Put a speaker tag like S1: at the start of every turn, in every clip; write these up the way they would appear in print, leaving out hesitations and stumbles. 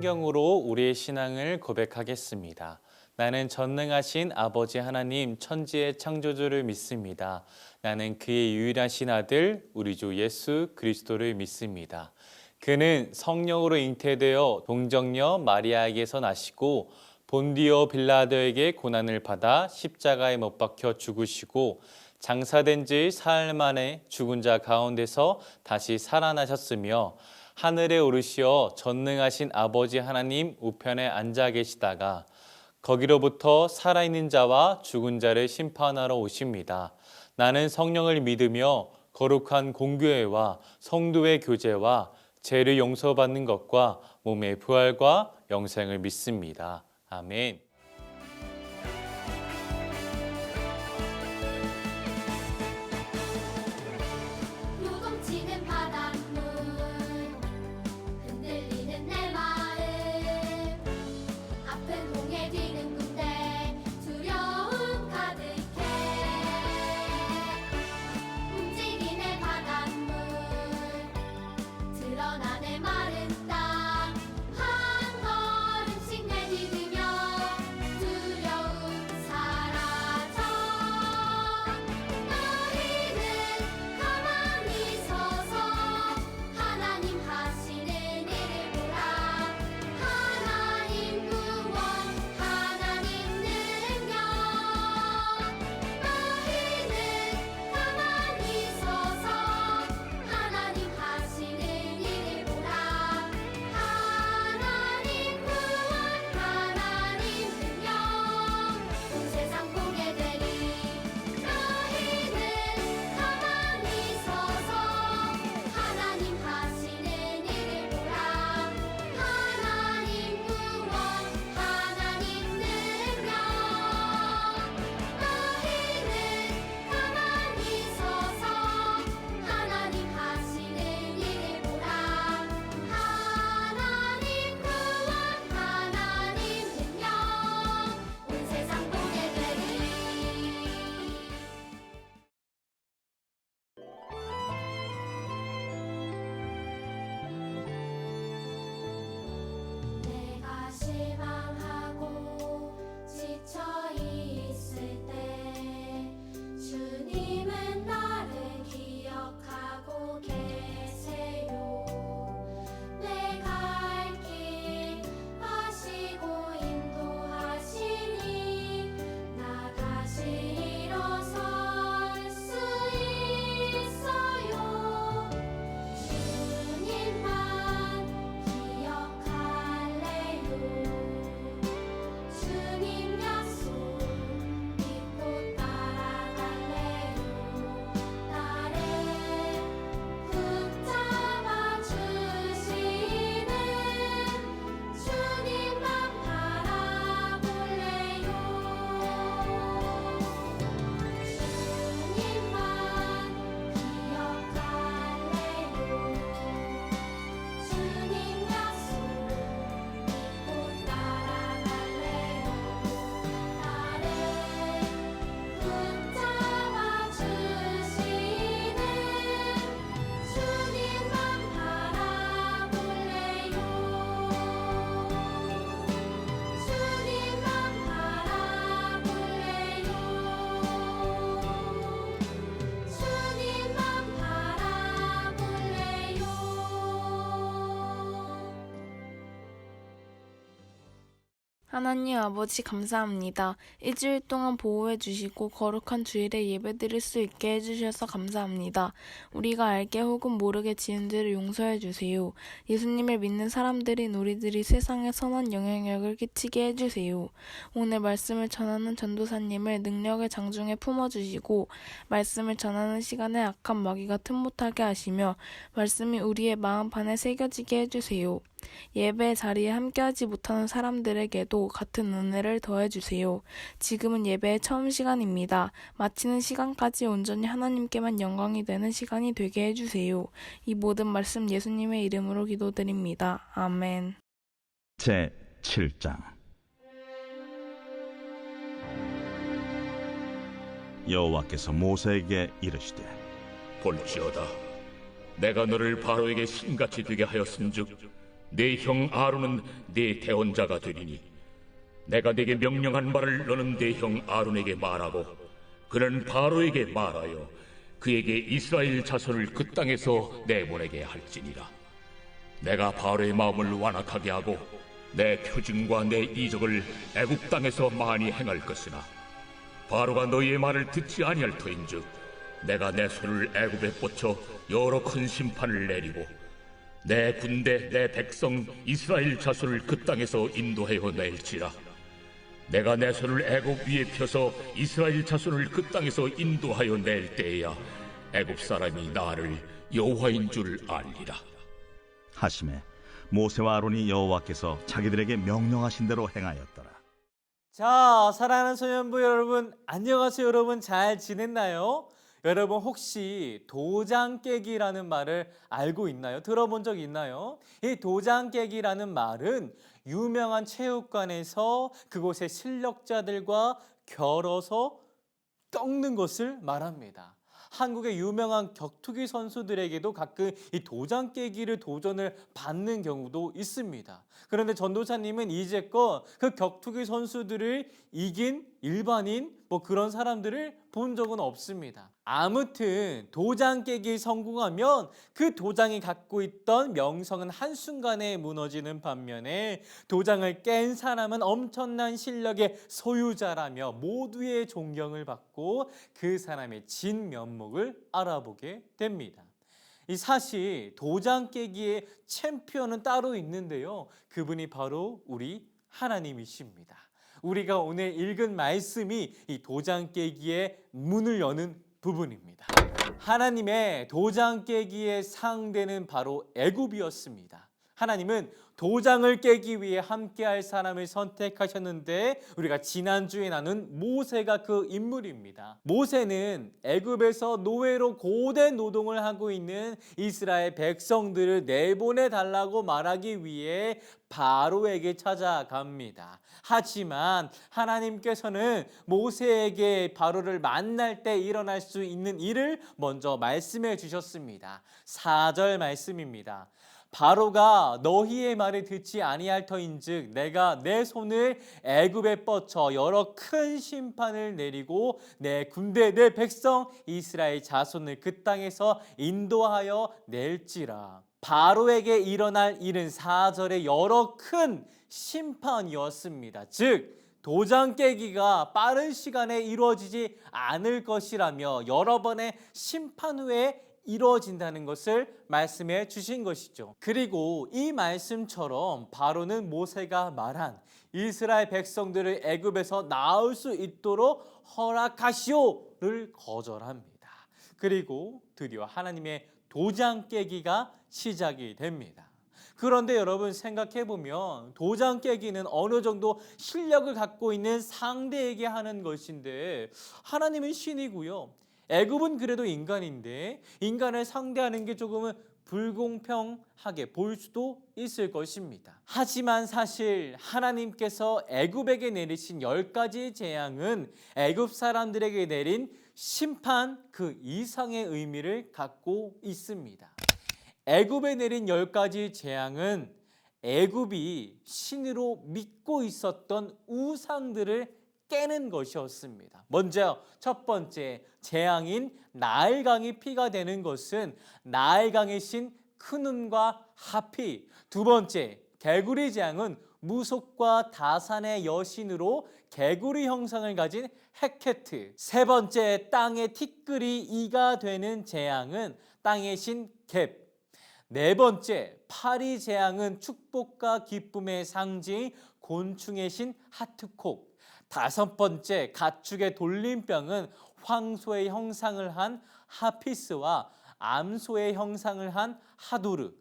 S1: 성경으로 우리의 신앙을 고백하겠습니다. 나는 전능하신 아버지 하나님 천지의 창조주를 믿습니다. 나는 그의 유일하신 아들 우리 주 예수 그리스도를 믿습니다. 그는 성령으로 잉태되어 동정녀 마리아에게서 나시고 본디오 빌라도에게 고난을 받아 십자가에 못 박혀 죽으시고 장사된 지 사흘 만에 죽은 자 가운데서 다시 살아나셨으며 하늘에 오르시어 전능하신 아버지 하나님 우편에 앉아 계시다가 거기로부터 살아있는 자와 죽은 자를 심판하러 오십니다. 나는 성령을 믿으며 거룩한 공교회와 성도의 교제와 죄를 용서받는 것과 몸의 부활과 영생을 믿습니다. 아멘.
S2: 요동치는 바닷물 흔들리는 내 마음 아픈 공에 뒤는 군대 두려움 가득해 움직이는 바닷물 드러나 내 마른 땅 한 걸음씩 내딛으며 두려움 사라져 너희는 가만히 서서 하나님 하시는 일을 보라 하나님 구원 하나님 능력 너희는 가만히 서서 하나님 하시는 일을 보라 하나님 구원 하나님 능력 온 세상 보게 되리 너희는 가만히 서서 하나님 하시는 일을 보라 하나님 구원 하나님 능력 너희는 가만히 서서 하나님 하시는 일을 보라 하나님 구원 하나님 능력 온 세상 보게 되리 내가 실망하고 지쳐 있을 때 주님은 나를 기억하고 계세요. 내가 갈 길 아시고 인도하시니 나 다시 일어설 수 있어요. 주님만 기억할래요. 주님 약속 믿고 따라갈래요. 나를 붙잡아 주시는 주님만 바라볼래요. 주님만 기억할래요. 주님 약속 믿고 따라갈래요. 나를 붙잡아 주시는 주님만 바라볼래요. 주님만 바라볼래요. 주님만 바라볼래요.
S3: 하나님 아버지 감사합니다. 일주일 동안 보호해 주시고 거룩한 주일에 예배드릴 수 있게 해주셔서 감사합니다. 우리가 알게 혹은 모르게 지은 죄를 용서해 주세요. 예수님을 믿는 사람들인 우리들이 세상에 선한 영향력을 끼치게 해주세요. 오늘 말씀을 전하는 전도사님을 능력의 장중에 품어주시고 말씀을 전하는 시간에 악한 마귀가 틈 못하게 하시며 말씀이 우리의 마음판에 새겨지게 해주세요. 예배 자리에 함께하지 못하는 사람들에게도 같은 은혜를 더해주세요. 지금은 예배의 처음 시간입니다. 마치는 시간까지 온전히 하나님께만 영광이 되는 시간이 되게 해주세요. 이 모든 말씀 예수님의 이름으로 기도드립니다. 아멘.
S4: 제 7장 여호와께서 모세에게 이르시되
S5: 볼지어다 내가 너를 바로에게 신같이 되게 하였은즉 네 형 아론은 네 대언자가 되리니 내가 네게 명령한 말을 너는 네 형 아론에게 말하고 그는 바로에게 말하여 그에게 이스라엘 자손을 그 땅에서 내보내게 할지니라. 내가 바로의 마음을 완악하게 하고 내 표징과 내 이적을 애굽 땅에서 많이 행할 것이나 바로가 너희의 말을 듣지 아니할 터인즉 내가 내 손을 애굽에 뻗쳐 여러 큰 심판을 내리고 내 군대 내 백성 이스라엘 자손을 그 땅에서 인도하여 낼지라. 내가 내 손을 애굽 위에 펴서 이스라엘 자손을 그 땅에서 인도하여 낼 때에야 애굽 사람이 나를 여호와인 줄 알리라.
S4: 하심에 모세와 아론이 여호와께서 자기들에게 명령하신 대로 행하였더라.
S1: 자, 사랑하는 소년부 여러분, 안녕하세요. 여러분 잘 지냈나요? 여러분 혹시 도장 깨기라는 말을 알고 있나요? 들어본 적 있나요? 이 도장 깨기라는 말은 유명한 체육관에서 그곳의 실력자들과 겨뤄서 꺾는 것을 말합니다. 한국의 유명한 격투기 선수들에게도 가끔 이 도장 깨기를 도전을 받는 경우도 있습니다. 그런데 전도사님은 이제껏 그 격투기 선수들을 이긴 일반인 그런 사람들을 본 적은 없습니다. 아무튼 도장 깨기에 성공하면 그 도장이 갖고 있던 명성은 한순간에 무너지는 반면에 도장을 깬 사람은 엄청난 실력의 소유자라며 모두의 존경을 받고 그 사람의 진면목을 알아보게 됩니다. 이 사실 도장 깨기의 챔피언은 따로 있는데요. 그분이 바로 우리 하나님이십니다. 우리가 오늘 읽은 말씀이 이 도장 깨기의 문을 여는 부분입니다. 하나님의 도장 깨기의 상대는 바로 애굽이었습니다. 하나님은 도장을 깨기 위해 함께할 사람을 선택하셨는데 우리가 지난주에 나눈 모세가 그 인물입니다. 모세는 애굽에서 노예로 고된 노동을 하고 있는 이스라엘 백성들을 내보내달라고 말하기 위해 바로에게 찾아갑니다. 하지만 하나님께서는 모세에게 바로를 만날 때 일어날 수 있는 일을 먼저 말씀해 주셨습니다. 4절 말씀입니다. 바로가 너희의 말을 듣지 아니할 터인즉 내가 내 손을 애굽에 뻗쳐 여러 큰 심판을 내리고 내 군대 내 백성 이스라엘 자손을 그 땅에서 인도하여 낼지라. 바로에게 일어날 일은 4절에 여러 큰 심판이었습니다. 즉 도장 깨기가 빠른 시간에 이루어지지 않을 것이라며 여러 번의 심판 후에 이루어진다는 것을 말씀해 주신 것이죠. 그리고 이 말씀처럼 바로는 모세가 말한 이스라엘 백성들을 애굽에서 나올 수 있도록 허락하시오를 거절합니다. 그리고 드디어 하나님의 도장 깨기가 시작이 됩니다. 그런데 여러분 생각해 보면 도장 깨기는 어느 정도 실력을 갖고 있는 상대에게 하는 것인데 하나님은 신이고요. 애굽은 그래도 인간인데 인간을 상대하는 게 조금은 불공평하게 보일 수도 있을 것입니다. 하지만 사실 하나님께서 애굽에게 내리신 10가지 재앙은 애굽 사람들에게 내린 심판 그 이상의 의미를 갖고 있습니다. 애굽에 내린 10가지 재앙은 애굽이 신으로 믿고 있었던 우상들을 깨는 것이었습니다. 먼저 첫 번째 재앙인 나일강이 피가 되는 것은 나일강의 신 크눔과 하피. 두 번째 개구리 재앙은 무속과 다산의 여신으로 개구리 형상을 가진 헤케트. 세 번째 땅의 티끌이 이가 되는 재앙은 땅의 신 갭. 네 번째 파리 재앙은 축복과 기쁨의 상징 곤충의 신 하트콕. 다섯 번째 가축의 돌림병은 황소의 형상을 한 하피스와 암소의 형상을 한 하도르.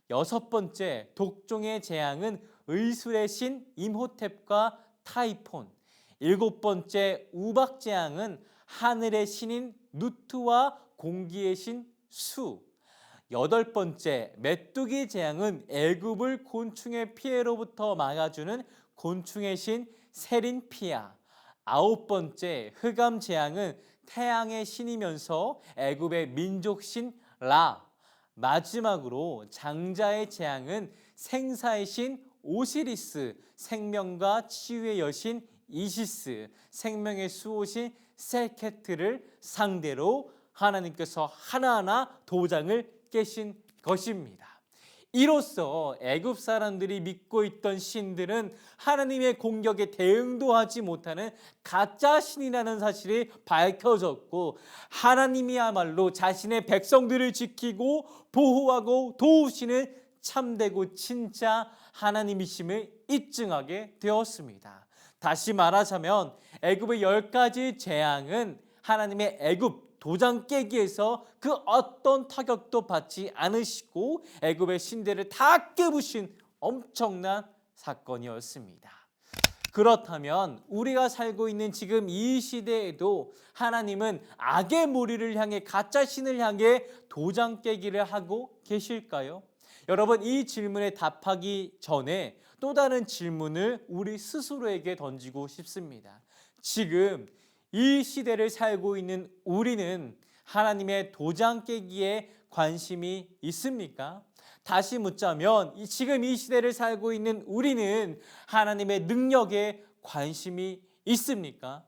S1: 여섯 번째 독종의 재앙은 의술의 신 임호텝과 타이폰. 일곱 번째 우박 재앙은 하늘의 신인 누트와 공기의 신 수. 여덟 번째 메뚜기 재앙은 애굽을 곤충의 피해로부터 막아주는 곤충의 신 세린피아. 아홉 번째 흑암 재앙은 태양의 신이면서 애굽의 민족 신 라. 마지막으로 장자의 재앙은 생사의 신 오시리스, 생명과 치유의 여신 이시스, 생명의 수호신 셀케트를 상대로 하나님께서 하나하나 도장을 깨신 것입니다. 이로써 애굽 사람들이 믿고 있던 신들은 하나님의 공격에 대응도 하지 못하는 가짜 신이라는 사실이 밝혀졌고, 하나님이야말로 자신의 백성들을 지키고 보호하고 도우시는 참되고 진짜 하나님이심을 입증하게 되었습니다. 다시 말하자면 애굽의 10가지 재앙은 하나님의 애굽 도장 깨기에서 그 어떤 타격도 받지 않으시고 애굽의 신들을 다 깨부신 엄청난 사건이었습니다. 그렇다면 우리가 살고 있는 지금 이 시대에도 하나님은 악의 무리를 향해 가짜 신을 향해 도장 깨기를 하고 계실까요? 여러분, 이 질문에 답하기 전에 또 다른 질문을 우리 스스로에게 던지고 싶습니다. 지금 이 시대를 살고 있는 우리는 하나님의 도장 깨기에 관심이 있습니까? 다시 묻자면 지금 이 시대를 살고 있는 우리는 하나님의 능력에 관심이 있습니까?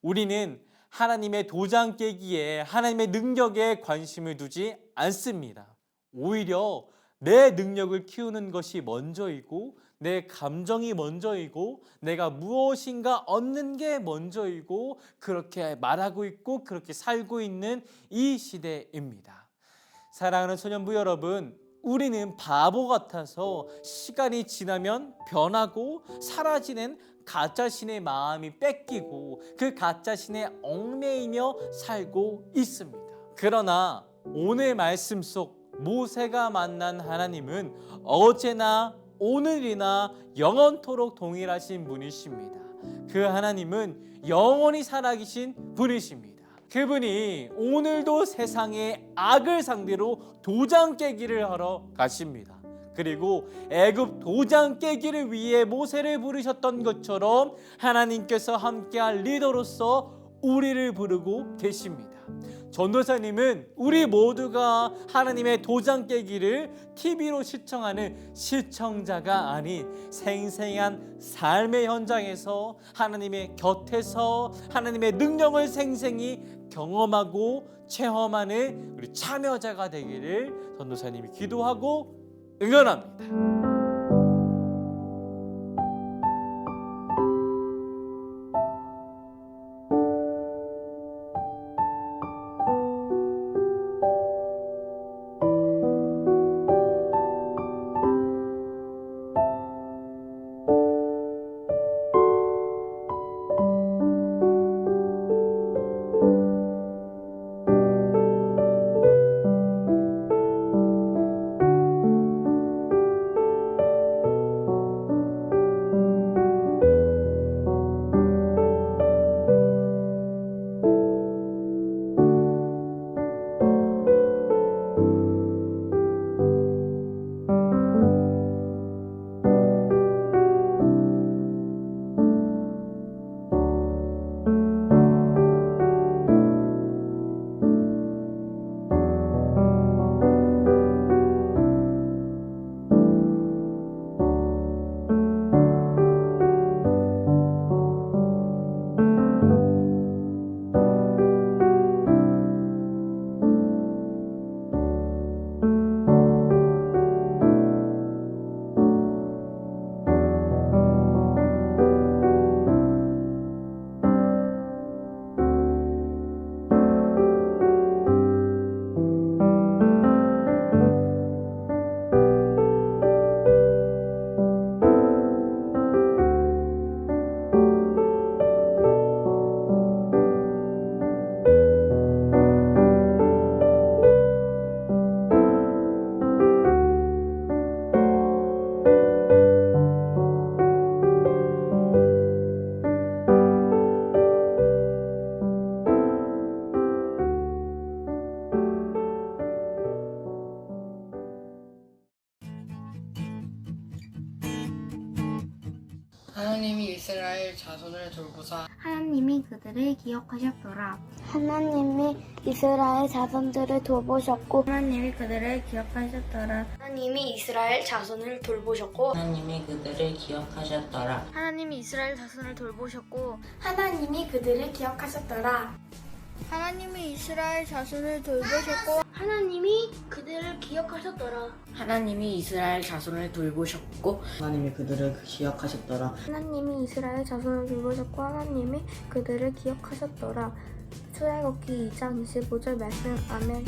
S1: 우리는 하나님의 도장 깨기에, 하나님의 능력에 관심을 두지 않습니다. 오히려 내 능력을 키우는 것이 먼저이고, 내 감정이 먼저이고, 내가 무엇인가 얻는 게 먼저이고, 그렇게 말하고 있고 그렇게 살고 있는 이 시대입니다. 사랑하는 소년부 여러분, 우리는 바보 같아서 시간이 지나면 변하고 사라지는 가짜신의 마음이 뺏기고 그 가짜신에 얽매이며 살고 있습니다. 그러나 오늘 말씀 속 모세가 만난 하나님은 어제나 오늘이나 영원토록 동일하신 분이십니다. 그 하나님은 영원히 살아계신 분이십니다. 그분이 오늘도 세상의 악을 상대로 도장 깨기를 하러 가십니다. 그리고 애굽 도장 깨기를 위해 모세를 부르셨던 것처럼 하나님께서 함께할 리더로서 우리를 부르고 계십니다. 전도사님은 우리 모두가 하나님의 도장 깨기를 TV로 시청하는 시청자가 아닌 생생한 삶의 현장에서 하나님의 곁에서 하나님의 능력을 생생히 경험하고 체험하는 우리 참여자가 되기를 전도사님이 기도하고 응원합니다.
S6: 하나님이 이스라엘 자손을 돌보사
S7: 하나님이 그들을 기억하셨더라.
S6: 하나님이 이스라엘 자손들을 돌보셨고
S7: 하나님이 그들을 기억하셨더라.
S8: 하나님이 이스라엘 자손을 돌보셨고
S9: 하나님이 그들을 기억하셨더라.
S7: 하나님이 이스라엘 자손을 돌보셨고
S6: 하나님이 그들을 기억하셨더라.
S7: 하나님이 이스라엘 자손을 돌보셨고
S8: 하나님이 그들을 기억하셨더라.
S9: 하나님이 이스라엘 자손을 돌보셨고 하나님이 그들을 기억하셨더라.
S6: 하나님이 이스라엘 자손을 돌보셨고 하나님이 그들을 기억하셨더라. 출애굽기 2장 25절 말씀. 아멘.